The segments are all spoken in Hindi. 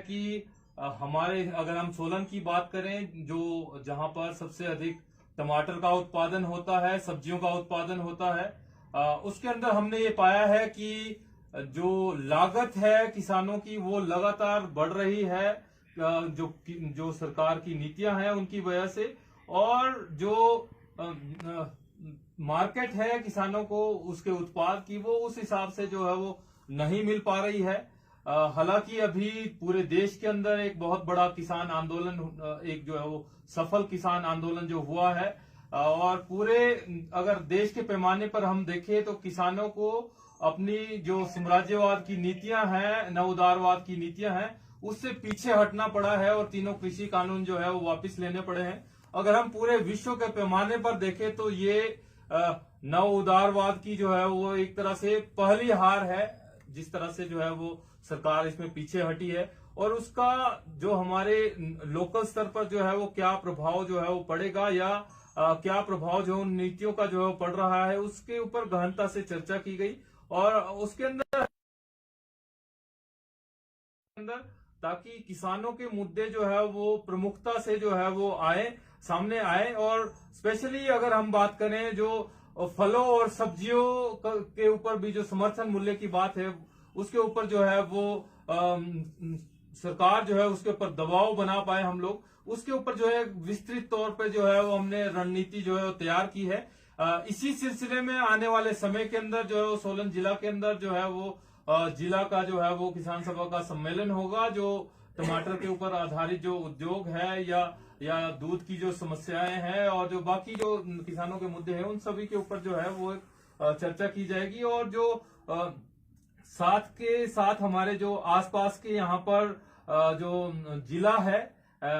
कि हमारे अगर हम सोलन की बात करें, जो जहां पर सबसे अधिक टमाटर का उत्पादन होता है, सब्जियों का उत्पादन होता है, उसके अंदर हमने ये पाया है कि जो लागत है किसानों की वो लगातार बढ़ रही है, जो सरकार की नीतियां हैं उनकी वजह से। और जो मार्केट है किसानों को उसके उत्पाद की, वो उस हिसाब से जो है वो नहीं मिल पा रही है। हालांकि अभी पूरे देश के अंदर एक बहुत बड़ा किसान आंदोलन, एक जो है वो सफल किसान आंदोलन जो हुआ है, और पूरे अगर देश के पैमाने पर हम देखें तो किसानों को अपनी जो साम्राज्यवाद की नीतियां हैं, नव उदारवाद की नीतियां हैं, उससे पीछे हटना पड़ा है और तीनों कृषि कानून जो है वो वापस लेने पड़े हैं। अगर हम पूरे विश्व के पैमाने पर देखें तो ये नव उदारवाद की जो है वो एक तरह से पहली हार है, जिस तरह से जो है वो सरकार इसमें पीछे हटी है। और उसका जो हमारे लोकल स्तर पर जो है वो क्या प्रभाव जो है वो पड़ेगा, या क्या प्रभाव जो उन नीतियों का जो है वो पड़ रहा है, उसके ऊपर गहनता से चर्चा की गई। और उसके अंदर ताकि किसानों के मुद्दे जो है वो प्रमुखता से जो है वो सामने आए। और स्पेशली अगर हम बात करें जो फलों और सब्जियों के ऊपर भी जो समर्थन मूल्य की बात है, उसके ऊपर जो है वो सरकार जो है उसके ऊपर दबाव बना पाए हम लोग, उसके ऊपर जो है विस्तृत तौर पे जो है वो हमने रणनीति जो है वो तैयार की है। इसी सिलसिले में आने वाले समय के अंदर जो है वो सोलन जिला के अंदर जो है वो जिला का जो है वो किसान सभा का सम्मेलन होगा, जो टमाटर के ऊपर आधारित जो उद्योग है या दूध की जो समस्याएं हैं और जो बाकी जो किसानों के मुद्दे हैं, उन सभी के ऊपर जो है वो चर्चा की जाएगी। और जो साथ के साथ हमारे जो आसपास के यहाँ पर जो जिला है,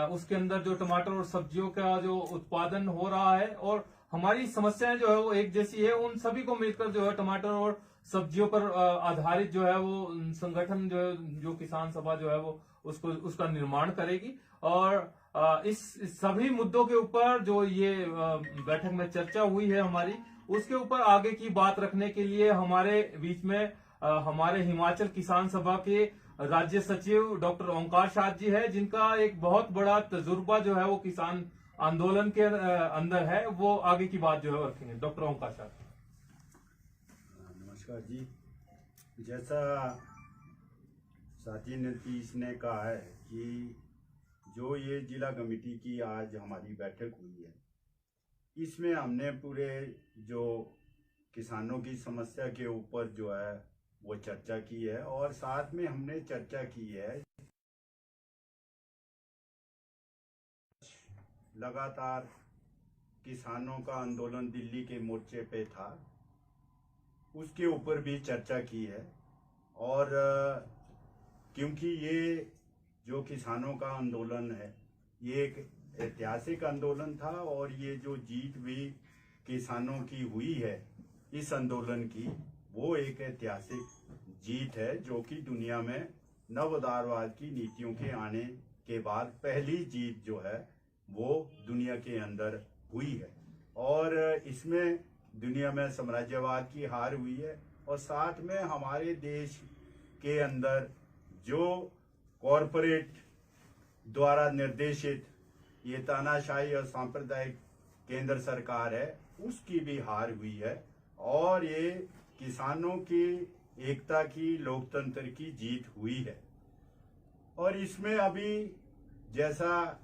उसके अंदर जो टमाटर और सब्जियों का जो उत्पादन हो रहा है और हमारी समस्याएं जो है वो एक जैसी है, उन सभी को मिलकर जो है टमाटर और सब्जियों पर आधारित जो है वो संगठन जो है, जो किसान सभा जो है वो उसका निर्माण करेगी। और इस सभी मुद्दों के ऊपर जो ये बैठक में चर्चा हुई है हमारी, उसके ऊपर आगे की बात रखने के लिए हमारे बीच में हमारे हिमाचल किसान सभा के राज्य सचिव डॉक्टर ओंकार शाह जी है, जिनका एक बहुत बड़ा तजुर्बा जो है वो किसान आंदोलन के अंदर है। वो आगे की बात जो है रखेंगे। डॉक्टर ओंकार शाह। नमस्कार जी। जैसा साथी नीतीश ने कहा है कि जो ये जिला कमेटी की आज हमारी बैठक हुई है, इसमें हमने पूरे जो किसानों की समस्या के ऊपर जो है वो चर्चा की है, और साथ में हमने चर्चा की है लगातार किसानों का आंदोलन दिल्ली के मोर्चे पे था, उसके ऊपर भी चर्चा की है। और क्योंकि ये जो किसानों का आंदोलन है ये एक ऐतिहासिक आंदोलन था, और ये जो जीत भी किसानों की हुई है इस आंदोलन की, वो एक ऐतिहासिक जीत है जो कि दुनिया में नव उदारवाद की नीतियों के आने के बाद पहली जीत जो है वो दुनिया के अंदर हुई है। और इसमें दुनिया में साम्राज्यवाद की हार हुई है, और साथ में हमारे देश के अंदर जो कॉरपोरेट द्वारा निर्देशित ये तानाशाही और सांप्रदायिक केंद्र सरकार है, उसकी भी हार हुई है। और ये किसानों की एकता की, लोकतंत्र की जीत हुई है। और इसमें अभी जैसा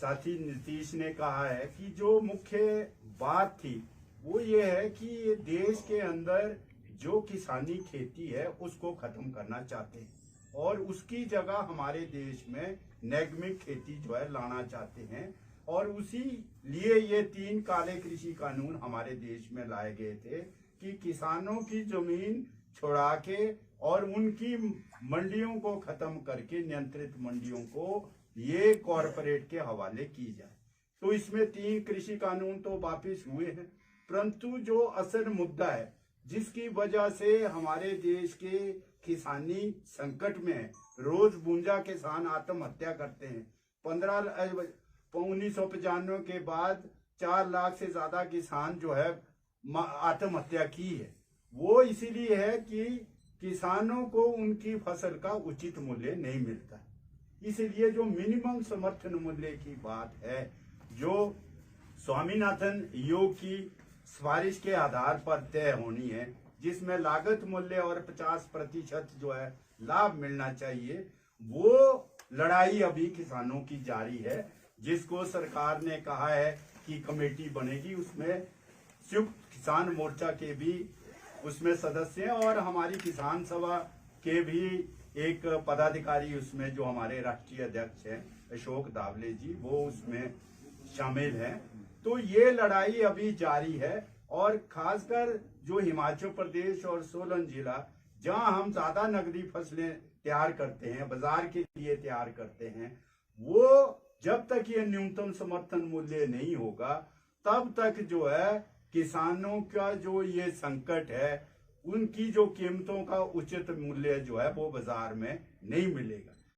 साथी नीतीश ने कहा है कि जो मुख्य बात थी वो ये है कि ये देश के अंदर जो किसानी खेती है उसको खत्म करना चाहते हैं, और उसकी जगह हमारे देश में नैगमिक खेती जो है लाना चाहते हैं। और उसी लिए ये 3 काले कृषि कानून हमारे देश में लाए गए थे कि किसानों की जमीन छुड़ा के और उनकी मंडियों को खत्म करके नियंत्रित मंडियों को ये कॉरपोरेट के हवाले की जाए। तो इसमें 3 कृषि कानून तो वापिस हुए हैं, परंतु जो असल मुद्दा है जिसकी वजह से हमारे देश के किसानी संकट में है, रोज 52 किसान आत्महत्या करते हैं। 1995 के बाद 4 लाख से ज्यादा किसान जो है आत्महत्या की है। वो इसीलिए है कि किसानों को उनकी फसल का उचित मूल्य नहीं मिलता। इसलिए जो मिनिमम समर्थन मूल्य की बात है, जो स्वामीनाथन योग की सिफारिश के आधार पर तय होनी है, जिसमें लागत मूल्य और 50% जो है लाभ मिलना चाहिए, वो लड़ाई अभी किसानों की जारी है, जिसको सरकार ने कहा है कि कमेटी बनेगी। उसमें संयुक्त किसान मोर्चा के भी उसमें सदस्य हैं और हमारी किसान सभा के भी एक पदाधिकारी उसमें, जो हमारे राष्ट्रीय अध्यक्ष हैं अशोक दावले जी, वो उसमें शामिल हैं। तो ये लड़ाई अभी जारी है और खासकर जो हिमाचल प्रदेश और सोलन जिला, जहां हम ज्यादा नकदी फसलें तैयार करते हैं, बाजार के लिए तैयार करते हैं, वो जब तक ये न्यूनतम समर्थन मूल्य नहीं होगा तब तक जो है किसानों का जो ये संकट है, उनकी जो कीमतों का उचित मूल्य जो है वो बाजार में नहीं मिलेगा।